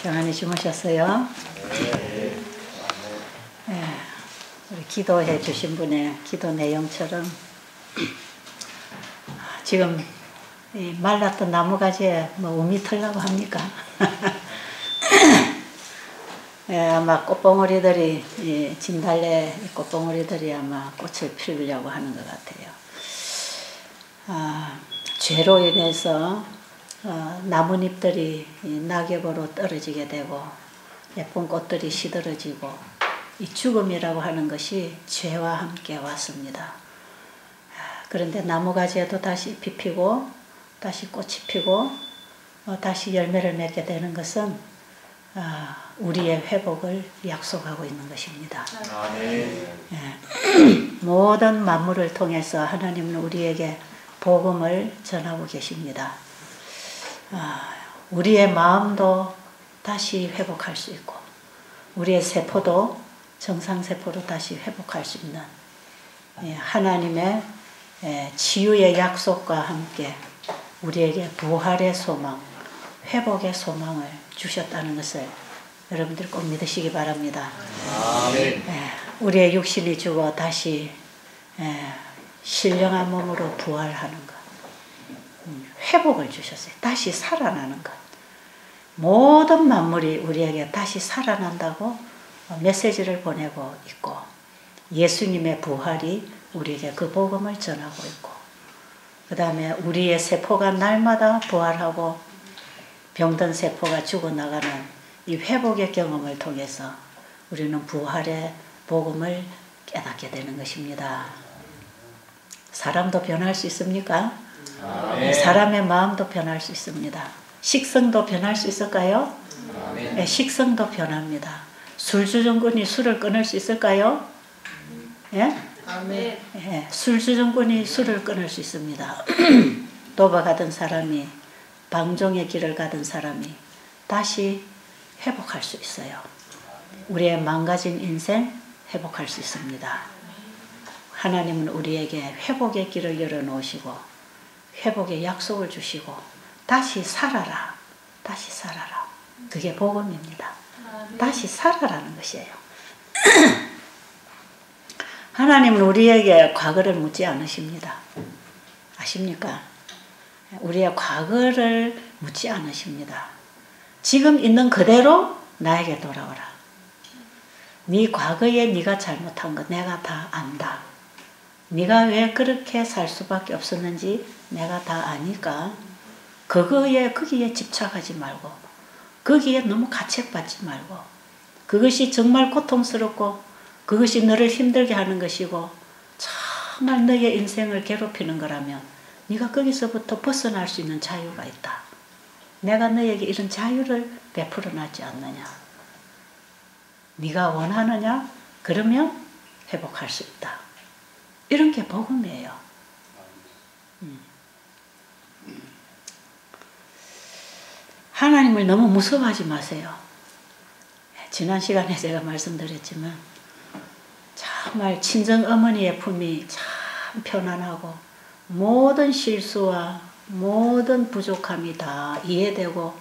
평안히 주무셨어요? 네. 우리 기도해 주신 분의 기도 내용처럼 지금 이 말랐던 나무가지에 뭐 우미 털라고 합니까? 예, 아마 꽃봉오리들이 진달래 꽃봉오리들이 아마 꽃을 피우려고 하는 것 같아요. 죄로 인해서 나뭇잎들이 낙엽으로 떨어지게 되고 예쁜 꽃들이 시들어지고 이 죽음이라고 하는 것이 죄와 함께 왔습니다. 그런데 나무가지에도 다시 잎이 피고 다시 꽃이 피고 다시 열매를 맺게 되는 것은 우리의 회복을 약속하고 있는 것입니다. 예. 모든 만물을 통해서 하나님은 우리에게 복음을 전하고 계십니다. 우리의 마음도 다시 회복할 수 있고 우리의 세포도 정상세포로 다시 회복할 수 있는 하나님의 치유의 약속과 함께 우리에게 부활의 소망, 회복의 소망을 주셨다는 것을 여러분들 꼭 믿으시기 바랍니다. 아멘. 우리의 육신이 죽어 다시 신령한 몸으로 부활하는 것, 회복을 주셨어요. 다시 살아나는 것. 모든 만물이 우리에게 다시 살아난다고 메시지를 보내고 있고 예수님의 부활이 우리에게 그 복음을 전하고 있고 그 다음에 우리의 세포가 날마다 부활하고 병든 세포가 죽어나가는 이 회복의 경험을 통해서 우리는 부활의 복음을 깨닫게 되는 것입니다. 사람도 변할 수 있습니까? 사람의 마음도 변할 수 있습니다. 식성도 변할 수 있을까요? 네, 식성도 변합니다. 술주정꾼이 술을 끊을 수 있을까요? 예? 예, 술주정꾼이 술을 끊을 수 있습니다. 도박하던 사람이 방종의 길을 가던 사람이 다시 회복할 수 있어요. 우리의 망가진 인생 회복할 수 있습니다. 하나님은 우리에게 회복의 길을 열어놓으시고 회복의 약속을 주시고 다시 살아라. 다시 살아라. 그게 복음입니다. 다시 살아라는 것이에요. 하나님은 우리에게 과거를 묻지 않으십니다. 아십니까? 우리의 과거를 묻지 않으십니다. 지금 있는 그대로 나에게 돌아오라. 네 과거에 네가 잘못한 거 내가 다 안다. 네가 왜 그렇게 살 수밖에 없었는지 내가 다 아니까 거기에 집착하지 말고 거기에 너무 가책받지 말고 그것이 정말 고통스럽고 그것이 너를 힘들게 하는 것이고 정말 너의 인생을 괴롭히는 거라면 네가 거기서부터 벗어날 수 있는 자유가 있다. 내가 너에게 이런 자유를 베풀어 놨지 않느냐. 네가 원하느냐? 그러면 회복할 수 있다. 이런 게 복음이에요. 하나님을 너무 무서워하지 마세요. 지난 시간에 제가 말씀드렸지만 정말 친정어머니의 품이 참 편안하고 모든 실수와 모든 부족함이 다 이해되고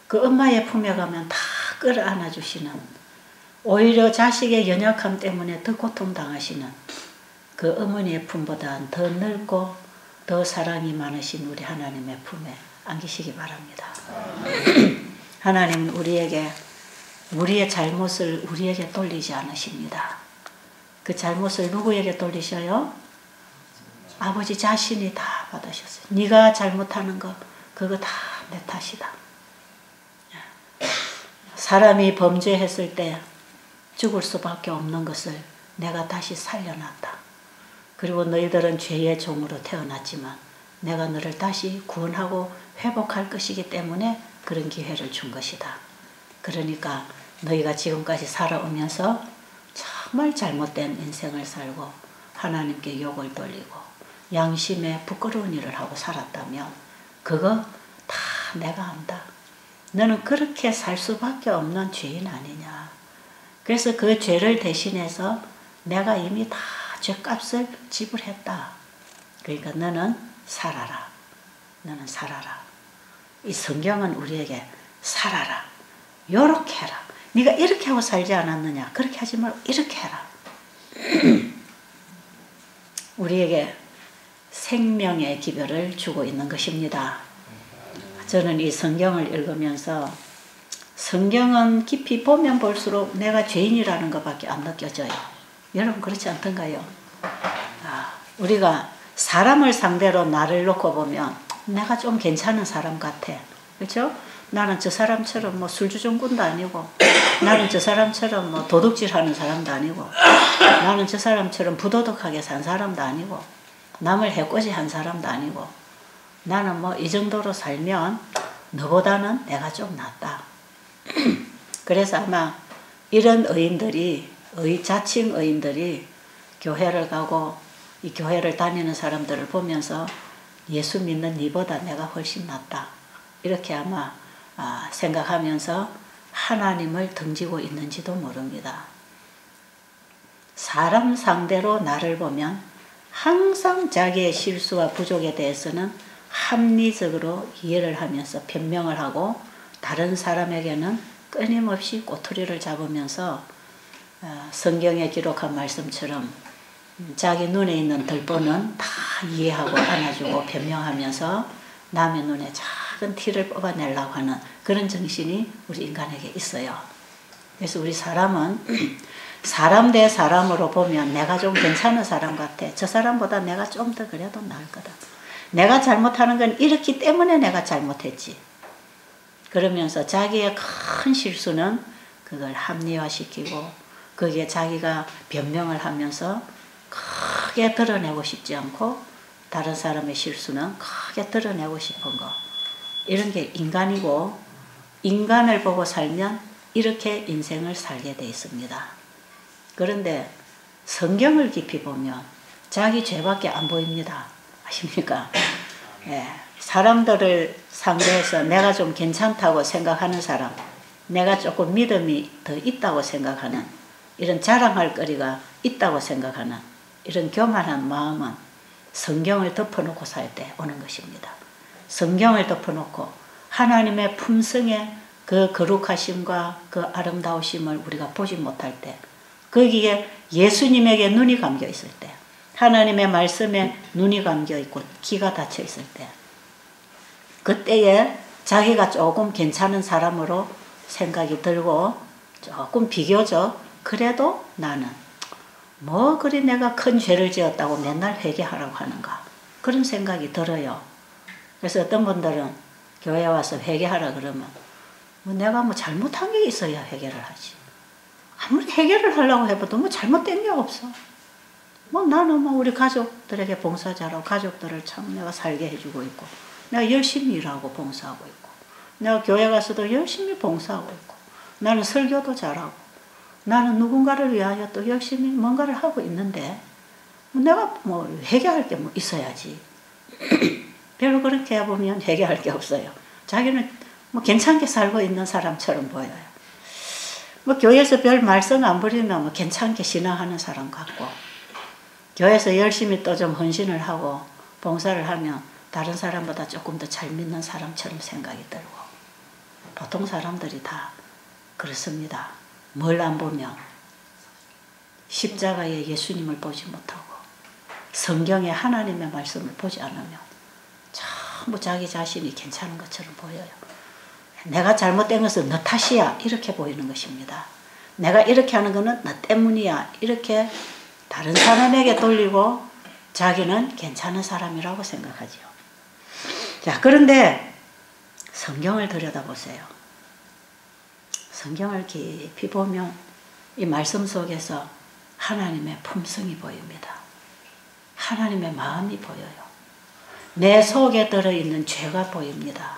그 엄마의 품에 가면 다 끌어안아 주시는 오히려 자식의 연약함 때문에 더 고통당하시는 그 어머니의 품보다 더 넓고 더 사랑이 많으신 우리 하나님의 품에 안기시기 바랍니다. 하나님은 우리에게 우리의 잘못을 우리에게 돌리지 않으십니다. 그 잘못을 누구에게 돌리셔요? 아버지 자신이 다 받으셨어요. 네가 잘못하는 거 그거 다 내 탓이다. 사람이 범죄했을 때 죽을 수밖에 없는 것을 내가 다시 살려놨다. 그리고 너희들은 죄의 종으로 태어났지만 내가 너를 다시 구원하고 회복할 것이기 때문에 그런 기회를 준 것이다. 그러니까 너희가 지금까지 살아오면서 정말 잘못된 인생을 살고 하나님께 욕을 돌리고 양심에 부끄러운 일을 하고 살았다면 그거 다 내가 안다. 너는 그렇게 살 수밖에 없는 죄인 아니냐. 그래서 그 죄를 대신해서 내가 이미 다 죄값을 지불했다. 그러니까 너는 살아라. 너는 살아라. 이 성경은 우리에게 살아라. 요렇게 해라. 네가 이렇게 하고 살지 않았느냐. 그렇게 하지 말고 이렇게 해라. 우리에게 생명의 기별을 주고 있는 것입니다. 저는 이 성경을 읽으면서 성경은 깊이 보면 볼수록 내가 죄인이라는 것밖에 안 느껴져요. 여러분 그렇지 않던가요? 우리가 사람을 상대로 나를 놓고 보면 내가 좀 괜찮은 사람 같아. 그렇죠? 나는 저 사람처럼 뭐 술주정꾼도 아니고, 나는 저 사람처럼 뭐 도둑질하는 사람도 아니고, 나는 저 사람처럼 부도덕하게 산 사람도 아니고, 남을 해코지한 사람도 아니고, 나는 뭐 이 정도로 살면 너보다는 내가 좀 낫다. 그래서 아마 이런 자칭 의인들이 교회를 가고 이 교회를 다니는 사람들을 보면서 예수 믿는 니보다 내가 훨씬 낫다. 이렇게 아마 생각하면서 하나님을 등지고 있는지도 모릅니다. 사람 상대로 나를 보면 항상 자기의 실수와 부족에 대해서는 합리적으로 이해를 하면서 변명을 하고, 다른 사람에게는 끊임없이 꼬투리를 잡으면서 성경에 기록한 말씀처럼 자기 눈에 있는 들보는 다 이해하고 안아주고 변명하면서 남의 눈에 작은 티를 뽑아내려고 하는 그런 정신이 우리 인간에게 있어요. 그래서 우리 사람은 사람 대 사람으로 보면 내가 좀 괜찮은 사람 같아. 저 사람보다 내가 좀 더 그래도 나을 거다. 내가 잘못하는 건 이렇기 때문에 내가 잘못했지. 그러면서 자기의 큰 실수는 그걸 합리화시키고 거기에 자기가 변명을 하면서 크게 드러내고 싶지 않고, 다른 사람의 실수는 크게 드러내고 싶은 거. 이런 게 인간이고, 인간을 보고 살면 이렇게 인생을 살게 돼 있습니다. 그런데 성경을 깊이 보면 자기 죄밖에 안 보입니다. 아십니까? 예, 사람들을 상대해서 내가 좀 괜찮다고 생각하는 사람, 내가 조금 믿음이 더 있다고 생각하는, 이런 자랑할 거리가 있다고 생각하는 이런 교만한 마음은 성경을 덮어놓고 살 때 오는 것입니다. 성경을 덮어놓고 하나님의 품성의 그 거룩하심과 그 아름다우심을 우리가 보지 못할 때, 거기에 예수님에게 눈이 감겨 있을 때, 하나님의 말씀에 눈이 감겨 있고 귀가 닫혀 있을 때, 그때에 자기가 조금 괜찮은 사람으로 생각이 들고 조금 비교적 그래도 나는 뭐 그리 내가 큰 죄를 지었다고 맨날 회개하라고 하는가, 그런 생각이 들어요. 그래서 어떤 분들은 교회에 와서 회개하라 그러면 뭐 내가 뭐 잘못한 게 있어야 회개를 하지. 아무리 회개를 하려고 해봐도 뭐 잘못된 게 없어. 뭐 나는 뭐 우리 가족들에게 봉사 잘하고 가족들을 참 내가 살게 해주고 있고, 내가 열심히 일하고 봉사하고 있고, 내가 교회 가서도 열심히 봉사하고 있고, 나는 설교도 잘하고, 나는 누군가를 위하여 또 열심히 뭔가를 하고 있는데 내가 뭐 회개할 게 뭐 있어야지. 별로 그렇게 해보면 회개할 게 없어요. 자기는 뭐 괜찮게 살고 있는 사람처럼 보여요. 뭐 교회에서 별 말썽 안 부리면 뭐 괜찮게 신앙하는 사람 같고, 교회에서 열심히 또 좀 헌신을 하고 봉사를 하면 다른 사람보다 조금 더 잘 믿는 사람처럼 생각이 들고, 보통 사람들이 다 그렇습니다. 뭘 안 보면 십자가의 예수님을 보지 못하고 성경의 하나님의 말씀을 보지 않으면 전부 자기 자신이 괜찮은 것처럼 보여요. 내가 잘못된 것은 너 탓이야 이렇게 보이는 것입니다. 내가 이렇게 하는 것은 너 때문이야 이렇게 다른 사람에게 돌리고 자기는 괜찮은 사람이라고 생각하지요. 자, 그런데 성경을 들여다보세요. 성경을 깊이 보면 이 말씀 속에서 하나님의 품성이 보입니다. 하나님의 마음이 보여요. 내 속에 들어있는 죄가 보입니다.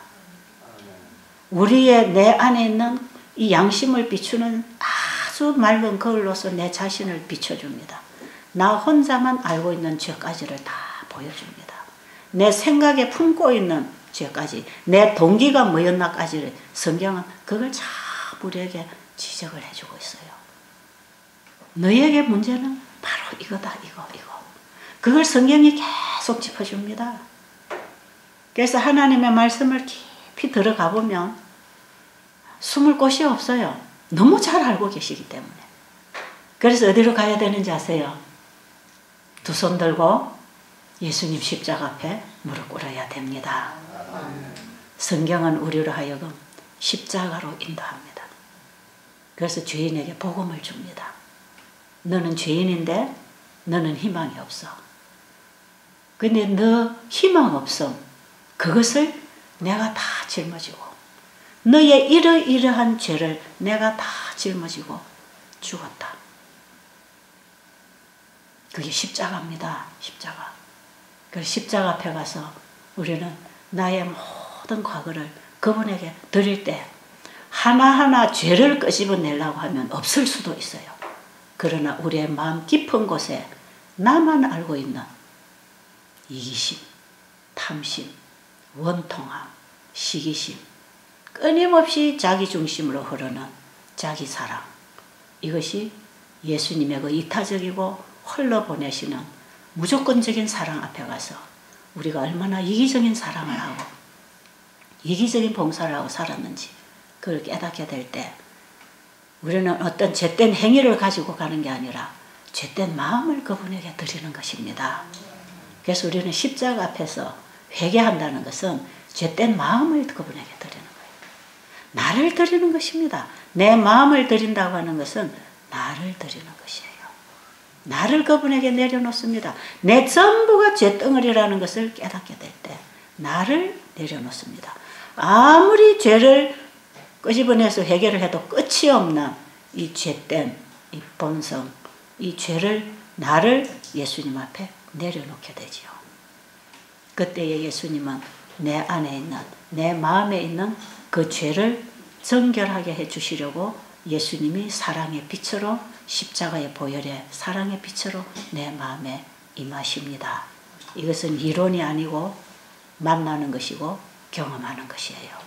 우리의 내 안에 있는 이 양심을 비추는 아주 맑은 거울로서 내 자신을 비춰줍니다. 나 혼자만 알고 있는 죄까지를 다 보여줍니다. 내 생각에 품고 있는 죄까지, 내 동기가 뭐였나까지를 성경은 그걸 참 우리에게 지적을 해주고 있어요. 너희에게 문제는 바로 이거다, 이거. 그걸 성경이 계속 짚어줍니다. 그래서 하나님의 말씀을 깊이 들어가 보면 숨을 곳이 없어요. 너무 잘 알고 계시기 때문에. 그래서 어디로 가야 되는지 아세요? 두 손 들고 예수님 십자가 앞에 무릎 꿇어야 됩니다. 성경은 우리로 하여금 십자가로 인도합니다. 그래서 죄인에게 복음을 줍니다. 너는 죄인인데 너는 희망이 없어. 근데 너 희망 없음, 그것을 내가 다 짊어지고 너의 이러이러한 죄를 내가 다 짊어지고 죽었다. 그게 십자가입니다. 십자가. 그래서 십자가 앞에 가서 우리는 나의 모든 과거를 그분에게 드릴 때 하나하나 죄를 끄집어내려고 하면 없을 수도 있어요. 그러나 우리의 마음 깊은 곳에 나만 알고 있는 이기심, 탐심, 원통함, 시기심, 끊임없이 자기 중심으로 흐르는 자기 사랑, 이것이 예수님의 그 이타적이고 흘러보내시는 무조건적인 사랑 앞에 가서 우리가 얼마나 이기적인 사랑을 하고 이기적인 봉사를 하고 살았는지 그걸 깨닫게 될 때 우리는 어떤 죄된 행위를 가지고 가는 게 아니라 죄된 마음을 그분에게 드리는 것입니다. 그래서 우리는 십자가 앞에서 회개한다는 것은 죄된 마음을 그분에게 드리는 거예요. 나를 드리는 것입니다. 내 마음을 드린다고 하는 것은 나를 드리는 것이에요. 나를 그분에게 내려놓습니다. 내 전부가 죄덩어리라는 것을 깨닫게 될 때 나를 내려놓습니다. 아무리 죄를 끄집어내서 해결을 해도 끝이 없는 이 죄된 이 본성, 이 죄를 나를 예수님 앞에 내려놓게 되지요. 그때에 예수님은 내 안에 있는 내 마음에 있는 그 죄를 정결하게 해주시려고 예수님이 사랑의 빛으로 십자가의 보혈의 사랑의 빛으로 내 마음에 임하십니다. 이것은 이론이 아니고 만나는 것이고 경험하는 것이에요.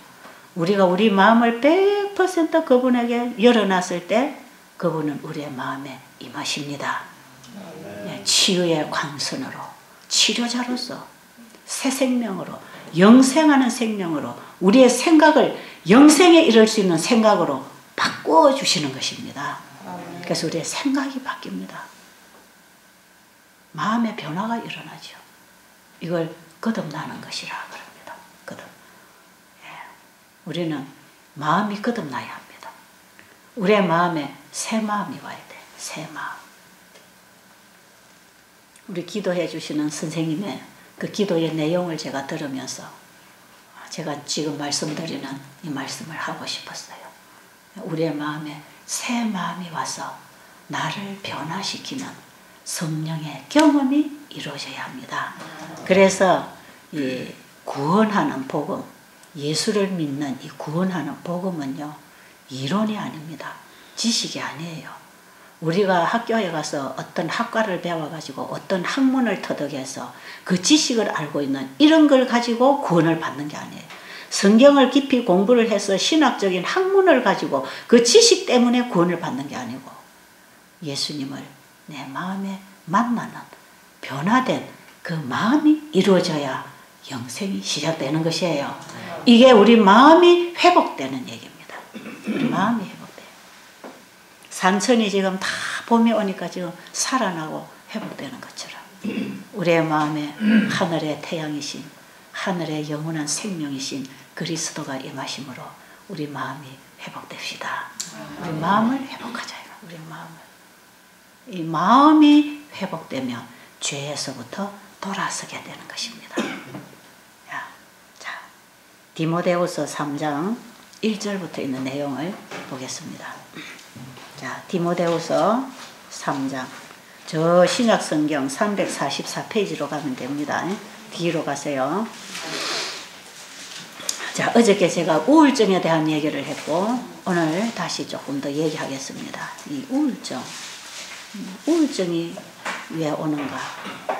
우리가 우리 마음을 100% 그분에게 열어놨을 때 그분은 우리의 마음에 임하십니다. 치유의 광선으로, 치료자로서, 새 생명으로, 영생하는 생명으로 우리의 생각을 영생에 이를 수 있는 생각으로 바꾸어 주시는 것입니다. 그래서 우리의 생각이 바뀝니다. 마음의 변화가 일어나죠. 이걸 거듭나는 것이라 그럽니다. 거듭. 우리는 마음이 거듭나야 합니다. 우리의 마음에 새 마음이 와야 돼. 새 마음. 우리 기도해 주시는 선생님의 그 기도의 내용을 제가 들으면서 제가 지금 말씀드리는 이 말씀을 하고 싶었어요. 우리의 마음에 새 마음이 와서 나를 변화시키는 성령의 경험이 이루어져야 합니다. 그래서 이 구원하는 복음, 예수를 믿는 이 구원하는 복음은요, 이론이 아닙니다. 지식이 아니에요. 우리가 학교에 가서 어떤 학과를 배워가지고 어떤 학문을 터득해서 그 지식을 알고 있는 이런 걸 가지고 구원을 받는 게 아니에요. 성경을 깊이 공부를 해서 신학적인 학문을 가지고 그 지식 때문에 구원을 받는 게 아니고 예수님을 내 마음에 만나는 변화된 그 마음이 이루어져야 영생이 시작되는 것이에요. 이게 우리 마음이 회복되는 얘기입니다. 우리 마음이 회복돼요. 산천이 지금 다 봄이 오니까 지금 살아나고 회복되는 것처럼 우리의 마음에 하늘의 태양이신 하늘의 영원한 생명이신 그리스도가 임하심으로 우리 마음이 회복됩시다. 우리 마음을 회복하자요. 우리 마음을. 이 마음이 회복되면 죄에서부터 돌아서게 되는 것입니다. 자, 디모데후서 3장 1절부터 있는 내용을 보겠습니다. 자, 디모데후서 3장. 저 신약성경 344페이지로 가면 됩니다. 뒤로 가세요. 자, 어저께 제가 우울증에 대한 얘기를 했고 오늘 다시 조금 더 얘기하겠습니다. 이 우울증이 왜 오는가?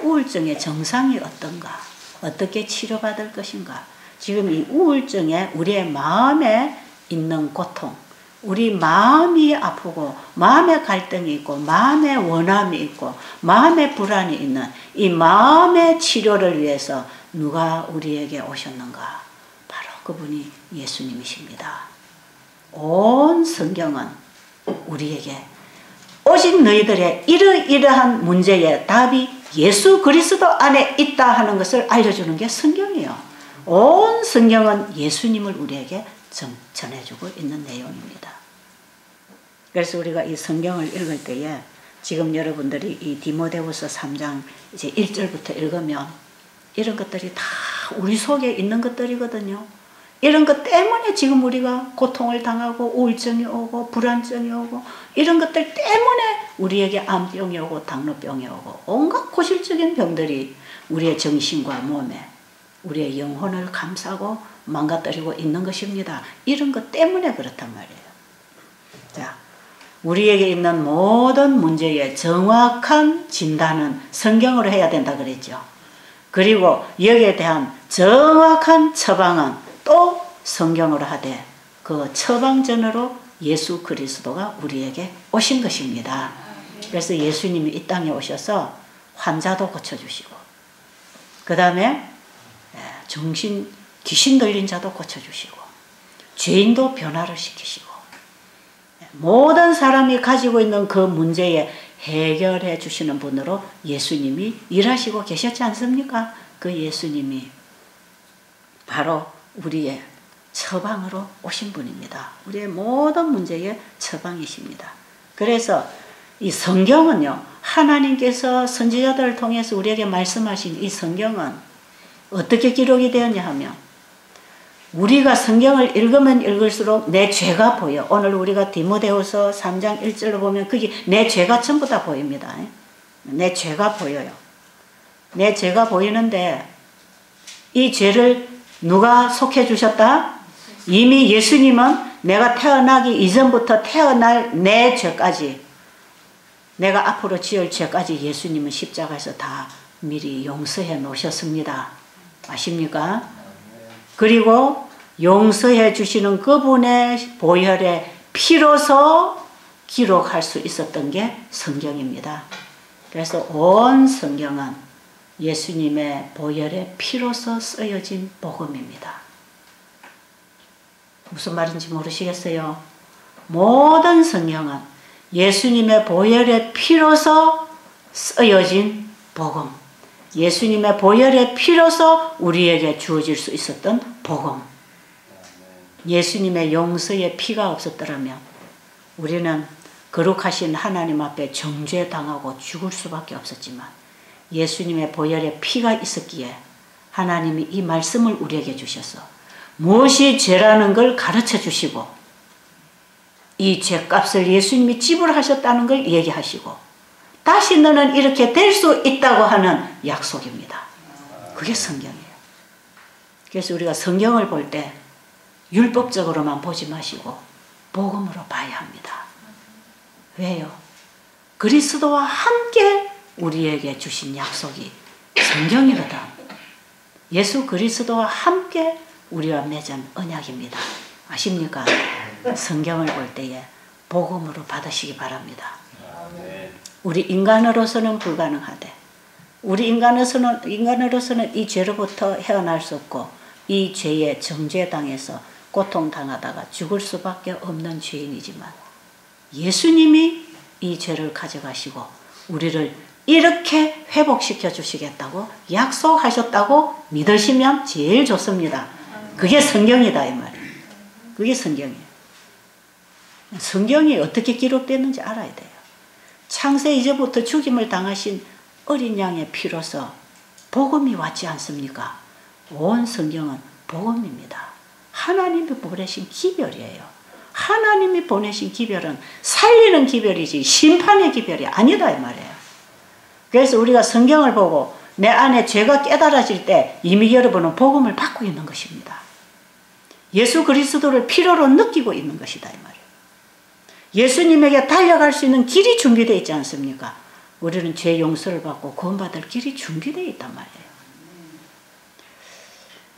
우울증의 정상이 어떤가? 어떻게 치료받을 것인가? 지금 이 우울증에 우리의 마음에 있는 고통, 우리 마음이 아프고 마음의 갈등이 있고 마음의 원함이 있고 마음의 불안이 있는 이 마음의 치료를 위해서 누가 우리에게 오셨는가? 바로 그분이 예수님이십니다. 온 성경은 우리에게 오직 너희들의 이러이러한 문제의 답이 예수 그리스도 안에 있다 하는 것을 알려주는 게 성경이에요. 온 성경은 예수님을 우리에게 전해주고 있는 내용입니다. 그래서 우리가 이 성경을 읽을 때에 지금 여러분들이 이 디모데후서 3장 이제 1절부터 읽으면 이런 것들이 다 우리 속에 있는 것들이거든요. 이런 것 때문에 지금 우리가 고통을 당하고 우울증이 오고 불안증이 오고 이런 것들 때문에 우리에게 암병이 오고 당뇨병이 오고 온갖 고질적인 병들이 우리의 정신과 몸에 우리의 영혼을 감싸고 망가뜨리고 있는 것입니다. 이런 것 때문에 그렇단 말이에요. 자, 우리에게 있는 모든 문제의 정확한 진단은 성경으로 해야 된다 그랬죠. 그리고 여기에 대한 정확한 처방은 또 성경으로 하되 그 처방전으로 예수 그리스도가 우리에게 오신 것입니다. 그래서 예수님이 이 땅에 오셔서 환자도 고쳐주시고 그 다음에 귀신 들린 자도 고쳐주시고 죄인도 변화를 시키시고 모든 사람이 가지고 있는 그 문제에 해결해 주시는 분으로 예수님이 일하시고 계셨지 않습니까? 그 예수님이 바로 우리의 처방으로 오신 분입니다. 우리의 모든 문제의 처방이십니다. 그래서 이 성경은요, 하나님께서 선지자들을 통해서 우리에게 말씀하신 이 성경은 어떻게 기록이 되었냐 하면 우리가 성경을 읽으면 읽을수록 내 죄가 보여. 오늘 우리가 디모데후서 3장 1절로 보면 그게 내 죄가 전부 다 보입니다. 내 죄가 보여요. 내 죄가 보이는데 이 죄를 누가 속해 주셨다? 이미 예수님은 내가 태어나기 이전부터 태어날 내 죄까지 내가 앞으로 지을 죄까지 예수님은 십자가에서 다 미리 용서해 놓으셨습니다. 아십니까? 그리고 용서해 주시는 그분의 보혈의 피로서 기록할 수 있었던 게 성경입니다. 그래서 온 성경은 예수님의 보혈의 피로서 쓰여진 복음입니다. 무슨 말인지 모르시겠어요? 모든 성경은 예수님의 보혈의 피로서 쓰여진 복음, 예수님의 보혈의 피로서 우리에게 주어질 수 있었던 복음. 예수님의 용서의 피가 없었더라면 우리는 거룩하신 하나님 앞에 정죄당하고 죽을 수밖에 없었지만 예수님의 보혈의 피가 있었기에 하나님이 이 말씀을 우리에게 주셔서 무엇이 죄라는 걸 가르쳐 주시고 이 죄값을 예수님이 지불하셨다는 걸 얘기하시고 다시 너는 이렇게 될 수 있다고 하는 약속입니다. 그게 성경이에요. 그래서 우리가 성경을 볼 때 율법적으로만 보지 마시고 복음으로 봐야 합니다. 왜요? 그리스도와 함께 우리에게 주신 약속이 성경이거든. 예수 그리스도와 함께 우리와 맺은 언약입니다. 아십니까? 성경을 볼 때에 복음으로 받으시기 바랍니다. 우리 인간으로서는 불가능하되 우리 인간으로서는 이 죄로부터 헤어날 수 없고 이 죄에 정죄당해서 고통당하다가 죽을 수밖에 없는 죄인이지만 예수님이 이 죄를 가져가시고 우리를 이렇게 회복시켜 주시겠다고 약속하셨다고 믿으시면 제일 좋습니다. 그게 성경이다 이 말이에요. 그게 성경이에요. 성경이 어떻게 기록됐는지 알아야 돼요. 창세 이제부터 죽임을 당하신 어린 양의 피로서 복음이 왔지 않습니까? 온 성경은 복음입니다. 하나님이 보내신 기별이에요. 하나님이 보내신 기별은 살리는 기별이지 심판의 기별이 아니다 이 말이에요. 그래서 우리가 성경을 보고 내 안에 죄가 깨달아질 때 이미 여러분은 복음을 받고 있는 것입니다. 예수 그리스도를 필요로 느끼고 있는 것이다 이 말이에요. 예수님에게 달려갈 수 있는 길이 준비되어 있지 않습니까? 우리는 죄 용서를 받고 구원받을 길이 준비되어 있단 말이에요.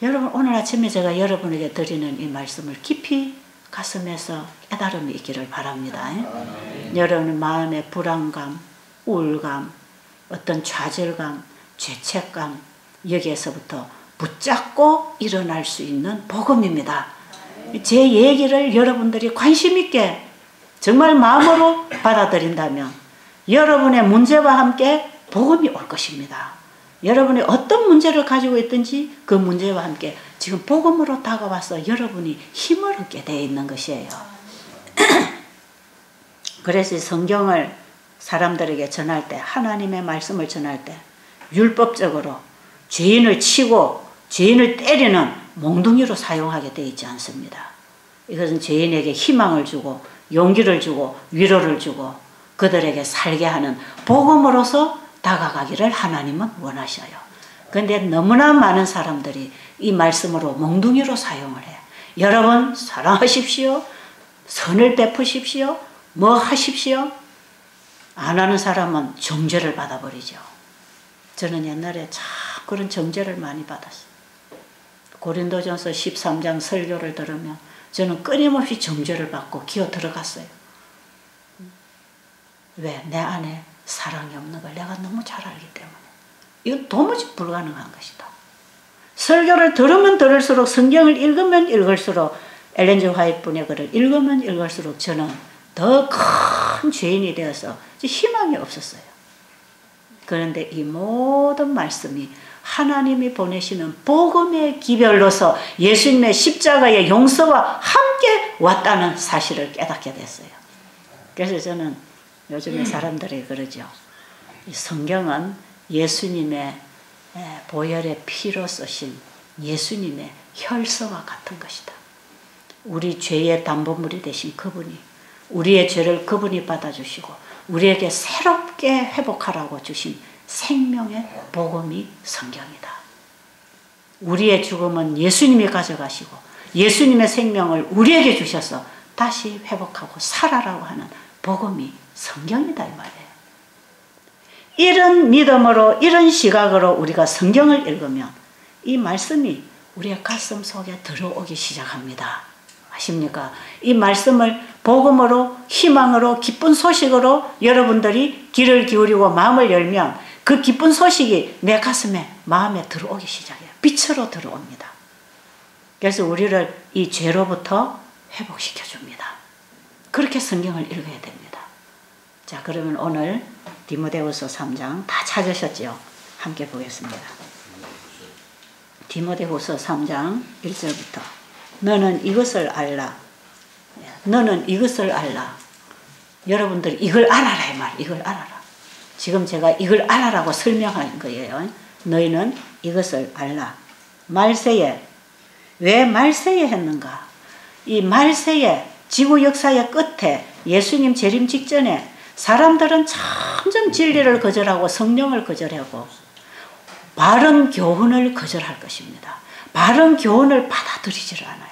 여러분 오늘 아침에 제가 여러분에게 드리는 이 말씀을 깊이 가슴에서 깨달음이 있기를 바랍니다. 여러분의 마음의 불안감, 우울감, 어떤 좌절감, 죄책감 여기에서부터 붙잡고 일어날 수 있는 복음입니다. 제 얘기를 여러분들이 관심 있게 정말 마음으로 받아들인다면 여러분의 문제와 함께 복음이 올 것입니다. 여러분이 어떤 문제를 가지고 있든지 그 문제와 함께 지금 복음으로 다가와서 여러분이 힘을 얻게 되어 있는 것이에요. 그래서 성경을 사람들에게 전할 때, 하나님의 말씀을 전할 때 율법적으로 죄인을 치고 죄인을 때리는 몽둥이로 사용하게 되어 있지 않습니다. 이것은 죄인에게 희망을 주고 용기를 주고 위로를 주고 그들에게 살게 하는 복음으로서 다가가기를 하나님은 원하셔요. 그런데 너무나 많은 사람들이 이 말씀으로 몽둥이로 사용을 해요. 여러분 사랑하십시오. 선을 베푸십시오. 뭐 하십시오. 안 하는 사람은 정죄를 받아버리죠. 저는 옛날에 참 그런 정죄를 많이 받았어요. 고린도전서 13장 설교를 들으면 저는 끊임없이 정죄를 받고 기어 들어갔어요. 왜? 내 안에 사랑이 없는 걸 내가 너무 잘 알기 때문에. 이건 도무지 불가능한 것이다. 설교를 들으면 들을수록, 성경을 읽으면 읽을수록, 엘렌 G 화이트분의 글을 읽으면 읽을수록 저는 더 큰 죄인이 되어서 희망이 없었어요. 그런데 이 모든 말씀이 하나님이 보내시는 복음의 기별로서 예수님의 십자가의 용서와 함께 왔다는 사실을 깨닫게 됐어요. 그래서 저는 요즘에 사람들이 그러죠. 이 성경은 예수님의 보혈의 피로 쓰신 예수님의 혈서와 같은 것이다. 우리 죄의 담보물이 되신 그분이 우리의 죄를 그분이 받아주시고 우리에게 새롭게 회복하라고 주신 생명의 복음이 성경이다. 우리의 죽음은 예수님이 가져가시고 예수님의 생명을 우리에게 주셔서 다시 회복하고 살아라고 하는 복음이 성경이다 이 말이에요. 이런 믿음으로 이런 시각으로 우리가 성경을 읽으면 이 말씀이 우리의 가슴 속에 들어오기 시작합니다. 아십니까? 이 말씀을 복음으로 희망으로 기쁜 소식으로 여러분들이 귀를 기울이고 마음을 열면 그 기쁜 소식이 내 가슴에 마음에 들어오기 시작해요. 빛으로 들어옵니다. 그래서 우리를 이 죄로부터 회복시켜 줍니다. 그렇게 성경을 읽어야 됩니다. 자, 그러면 오늘 디모데후서 3장 다 찾으셨죠? 함께 보겠습니다. 디모데후서 3장 1절부터 너는 이것을 알라. 너는 이것을 알라. 여러분들 이걸 알아라 이 말. 이걸 알아라. 지금 제가 이걸 알아라고 설명한 거예요. 너희는 이것을 알라. 말세에 왜 말세에 했는가? 이 말세에 지구 역사의 끝에 예수님 재림 직전에 사람들은 점점 진리를 거절하고 성령을 거절하고 바른 교훈을 거절할 것입니다. 바른 교훈을 받아들이지를 않아요.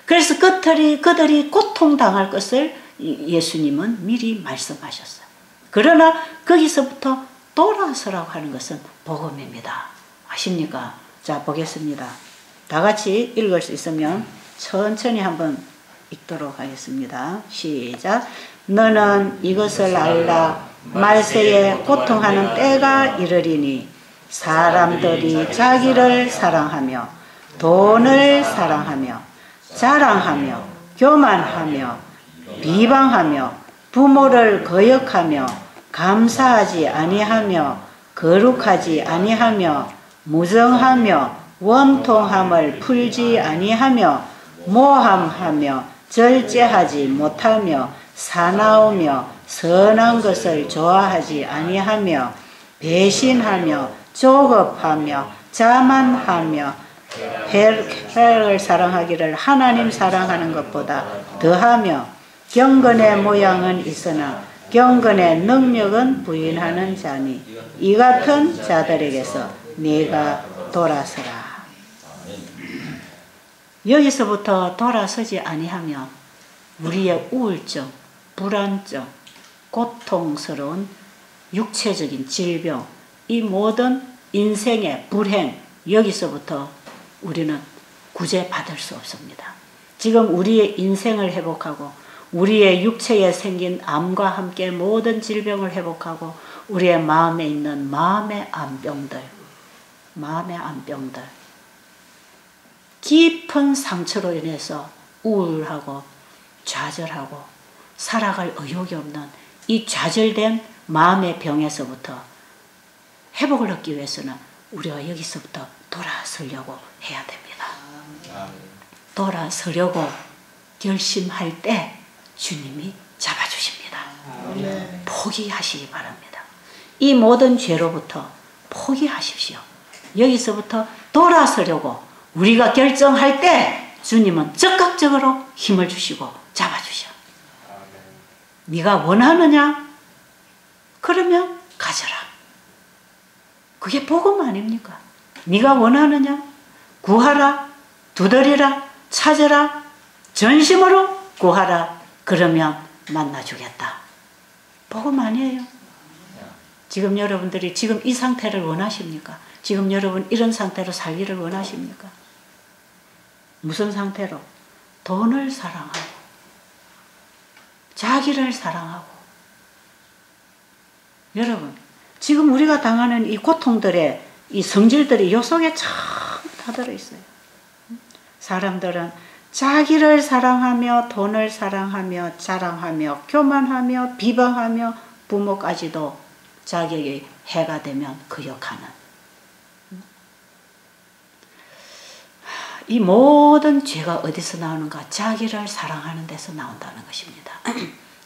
그래서 그들이 고통당할 것을 예수님은 미리 말씀하셨어요. 그러나 거기서부터 돌아서라고 하는 것은 복음입니다. 아십니까? 자, 보겠습니다. 다 같이 읽을 수 있으면 천천히 한번 읽도록 하겠습니다. 시작. 너는 이것을 알라. 말세에 고통하는 때가 이르리니 사람들이 자기를 사랑하며 돈을 사랑하며 자랑하며 교만하며 비방하며 부모를 거역하며 감사하지 아니하며 거룩하지 아니하며 무정하며 원통함을 풀지 아니하며 모함하며 절제하지 못하며 사나우며 선한 것을 좋아하지 아니하며 배신하며 조급하며 자만하며 혈을 사랑하기를 하나님 사랑하는 것보다 더하며 경건의 모양은 있으나 경건의 능력은 부인하는 자니 이 같은 자들에게서 네가 돌아서라. 여기서부터 돌아서지 아니하면 우리의 우울증, 불안증, 고통스러운 육체적인 질병, 이 모든 인생의 불행, 여기서부터 우리는 구제받을 수 없습니다. 지금 우리의 인생을 회복하고 우리의 육체에 생긴 암과 함께 모든 질병을 회복하고 우리의 마음에 있는 마음의 암병들, 깊은 상처로 인해서 우울하고 좌절하고 살아갈 의욕이 없는 이 좌절된 마음의 병에서부터 회복을 얻기 위해서는 우리가 여기서부터 돌아서려고 해야 됩니다. 돌아서려고 결심할 때 주님이 잡아주십니다. 포기하시기 바랍니다. 이 모든 죄로부터 포기하십시오. 여기서부터 돌아서려고 우리가 결정할 때 주님은 적극적으로 힘을 주시고 잡아주셔. 네가 원하느냐? 그러면 가져라. 그게 복음 아닙니까? 네가 원하느냐? 구하라, 두드리라, 찾으라, 전심으로 구하라. 그러면 만나주겠다. 복음 아니에요? 지금 여러분들이 지금 이 상태를 원하십니까? 지금 여러분 이런 상태로 살기를 원하십니까? 무슨 상태로? 돈을 사랑하고 자기를 사랑하고. 여러분 지금 우리가 당하는 이 고통들의 이 성질들이 요 속에 참 다 들어있어요. 사람들은 자기를 사랑하며 돈을 사랑하며 자랑하며 교만하며 비방하며 부모까지도 자기에게 해가 되면 그역하는 이 모든 죄가 어디서 나오는가? 자기를 사랑하는 데서 나온다는 것입니다.